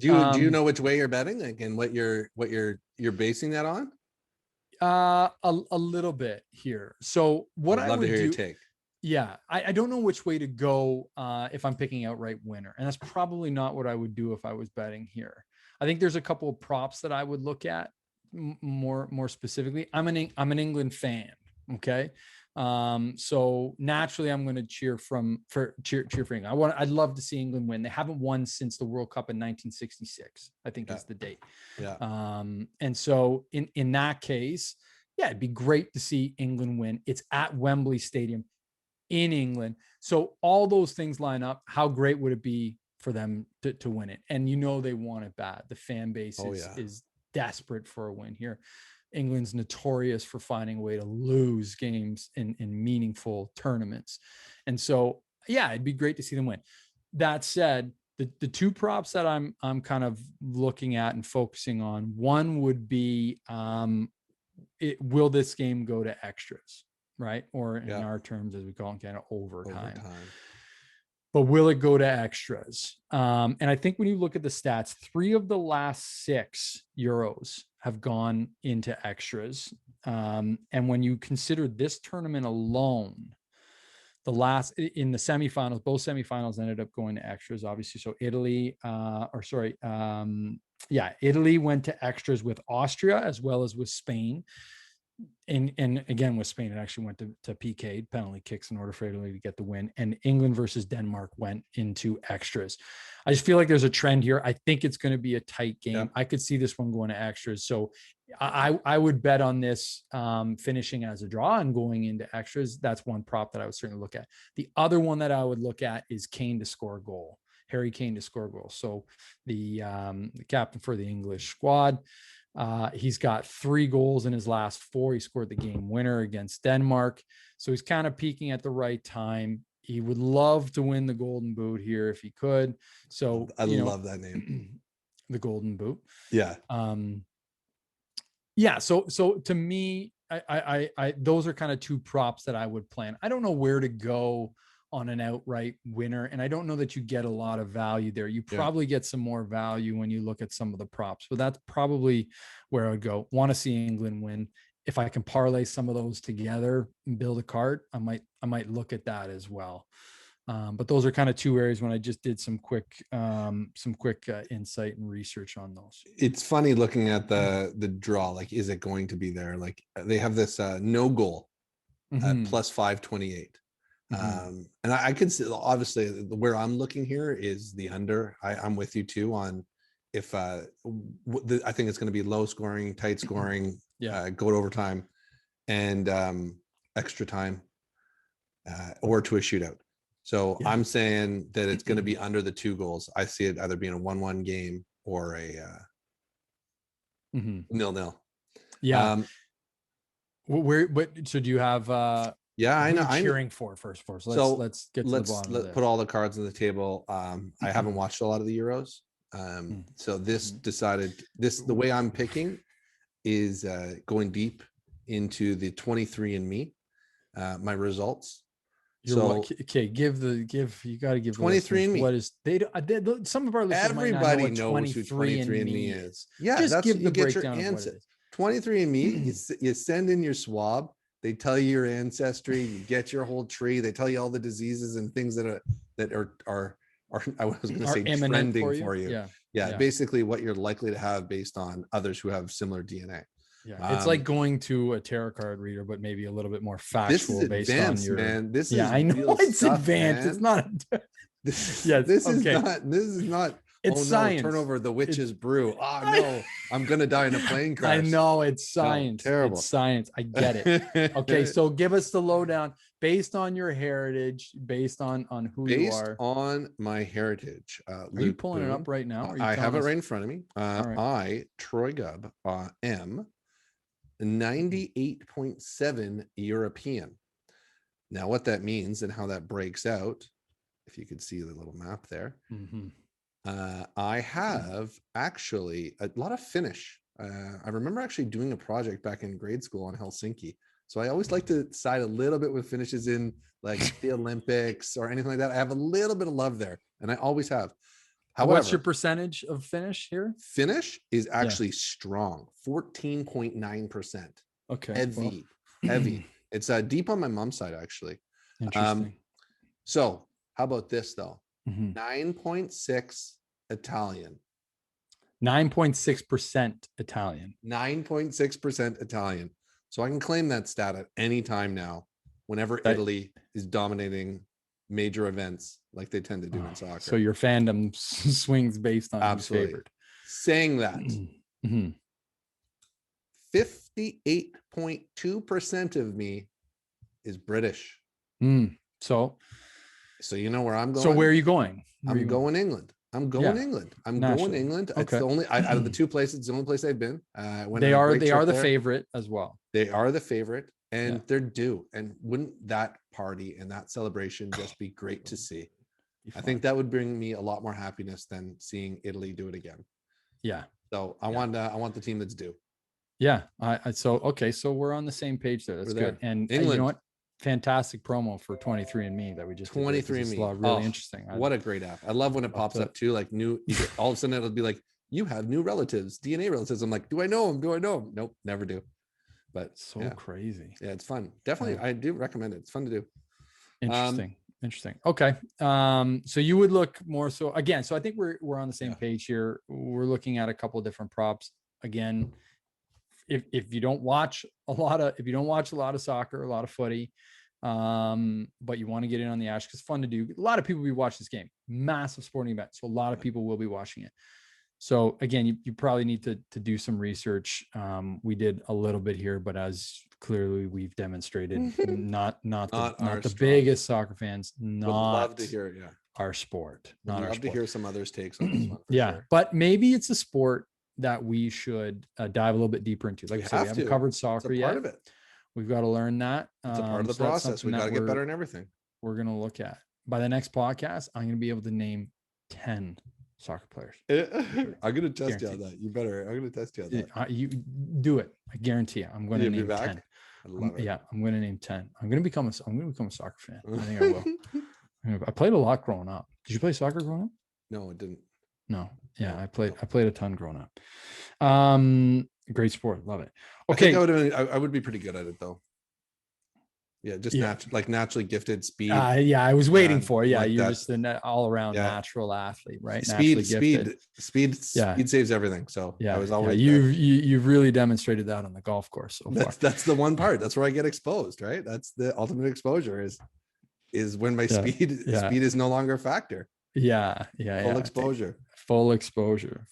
Do you know which way you're betting, like, and what you're basing that on? A little bit here. So what I'd I love to would hear your do, take. yeah, I don't know which way to go if I'm picking outright winner, and that's probably not what I would do if I was betting here. I think there's a couple of props that I would look at more specifically. I'm an England fan. Okay. So naturally I'm going to cheer for England. I'd love to see England win. They haven't won since the World Cup in 1966, I think, Yeah. is the date. Yeah. And so in that case, yeah, it'd be great to see England win. It's at Wembley Stadium in England. So all those things line up. How great would it be for them to win it? And they want it bad. The fan base Oh is yeah. is desperate for a win here. England's notorious for finding a way to lose games in meaningful tournaments. And so, yeah, it'd be great to see them win. That said, the two props that I'm kind of looking at and focusing on, one would be will this game go to extras, right? Or in our terms, as we call it, kind of overtime. But will it go to extras? And I think when you look at the stats, 3 of the last 6 Euros have gone into extras. And when you consider this tournament alone, the last in the semifinals, both semifinals ended up going to extras, obviously. So Italy, Italy went to extras with Austria as well as with Spain. And again, with Spain, it actually went to PK penalty kicks in order for Italy to get the win. And England versus Denmark went into extras. I just feel like there's a trend here. I think it's going to be a tight game. Yeah. I could see this one going to extras. So I would bet on this finishing as a draw and going into extras. That's one prop that I would certainly look at. The other one that I would look at is Kane to score a goal. Harry Kane to score a goal. So the captain for the English squad. He's got 3 goals in his last 4. He scored the game winner against Denmark. So he's kind of peaking at the right time. He would love to win the Golden Boot here if he could. So I love that name. The Golden Boot. Yeah. So to me, I those are kind of 2 props that I would plan. I don't know where to go on an outright winner. And I don't know that you get a lot of value there. You probably get some more value when you look at some of the props, but that's probably where I would go. Want to see England win. If I can parlay some of those together and build a card, I might look at that as well. But those are kind of 2 areas when I just did some quick insight and research on those. It's funny looking at the draw. Like, is it going to be there? Like, they have this no goal at plus 528. And I could see, obviously, where I'm looking here is the under. I'm with you too on if I think it's going to be low scoring, tight scoring, go to overtime and extra time or to a shootout. So I'm saying that it's going to be under the 2 goals. I see it either being a 1-1 game or a 0-0. Yeah. So do you have I know. Cheering for first. So let's get to the bottom of this. Put all the cards on the table. I haven't watched a lot of the Euros. So the way I'm picking is going deep into the 23andMe, my results. You got to give 23andMe. What is some of our listeners everybody knows who 23andMe is. Yeah, just give the breakdown of what it is. 23andMe, you send in your swab. They tell you your ancestry, you get your whole tree. They tell you all the diseases and things that are I was going to say trending for you. Yeah. Basically what you're likely to have based on others who have similar DNA. Yeah, it's like going to a tarot card reader, but maybe a little bit more factual based on your. Man, this is I know it's stuff, advanced. Man. It's not. This is not. It's science. Turn over the witch's brew. Oh no, I'm gonna die in a plane crash. I know it's science. No, terrible. It's science. I get it. Okay, so give us the lowdown based on your heritage, based on who you are. Based on my heritage. Are you pulling it up right now? I have it right in front of me. I, Troy Gubb, am 98.7 European. Now, what that means and how that breaks out, if you could see the little map there. I have actually a lot of Finnish. I remember actually doing a project back in grade school on Helsinki. So I always like to side a little bit with finishes in like the Olympics or anything like that. I have a little bit of love there, and I always have. However, what's your percentage of finish here? Finish is actually strong, 14.9%. Okay. Heavy, heavy. It's deep on my mom's side, actually. Interesting. So how about this though? 9.6 Italian. 9.6% Italian. 9.6% Italian. So I can claim that stat at any time now, whenever Italy is dominating major events like they tend to do in soccer. So your fandom swings based on who's favored. Saying that, 58.2% of me is British. So you know where I'm going. So where are you going? I'm going England. I'm going England. It's the only out of the two places. It's the only place I've been. They are the favorite as well. They are the favorite, and they're due. And wouldn't that party and that celebration just be great to see? I think that would bring me a lot more happiness than seeing Italy do it again. Yeah. So I want the team that's due. Yeah. So we're on the same page there. That's good. And England, you know what? Fantastic promo for 23andMe that we just 23andMe. Really interesting. What a great app. I love when it pops up too, like new, all of a sudden it'll be like, you have new relatives, DNA relatives. I'm like, do I know them? Nope, never do. But crazy. Yeah, it's fun. Definitely. I do recommend it. It's fun to do. Interesting. Okay. So you would look more so again. So I think we're on the same page here. We're looking at a couple of different props. Again, if you don't watch a lot of soccer, a lot of footy, but you want to get in on the action, because it's fun to do. A lot of people will be watching this game. Massive sporting event. So a lot of people will be watching it. So again, you probably need to do some research. We did a little bit here, but as clearly we've demonstrated, not the biggest soccer fans. Would love to hear it. Yeah, our sport. Would love to hear some others' takes on this one. Sure. But maybe it's a sport that we should dive a little bit deeper into. Like I said, we haven't covered soccer yet. Part of it. We've got to learn that. It's a part of the process. We got to get better in everything. We're going to look at. By the next podcast, I'm going to be able to name 10 soccer players. I'm going to test you on that. I'm going to test you on that. You do it. I guarantee you. I'm going to name 10. I love it. Yeah, I'm going to name 10. I'm going to become a soccer fan. I think I will. I played a lot growing up. Did you play soccer growing up? No, it didn't. No. Yeah, I played a ton growing up. Great sport. Love it. Okay. I would be pretty good at it though. Yeah, just naturally gifted speed. Yeah, I was waiting for. Yeah, you're just an all-around natural athlete, right? Speed saves everything. So I was always you've really demonstrated that on the golf course so far. That's the one part. That's where I get exposed, right? That's the ultimate exposure is when my speed is no longer a factor. Yeah. Full exposure. Full exposure.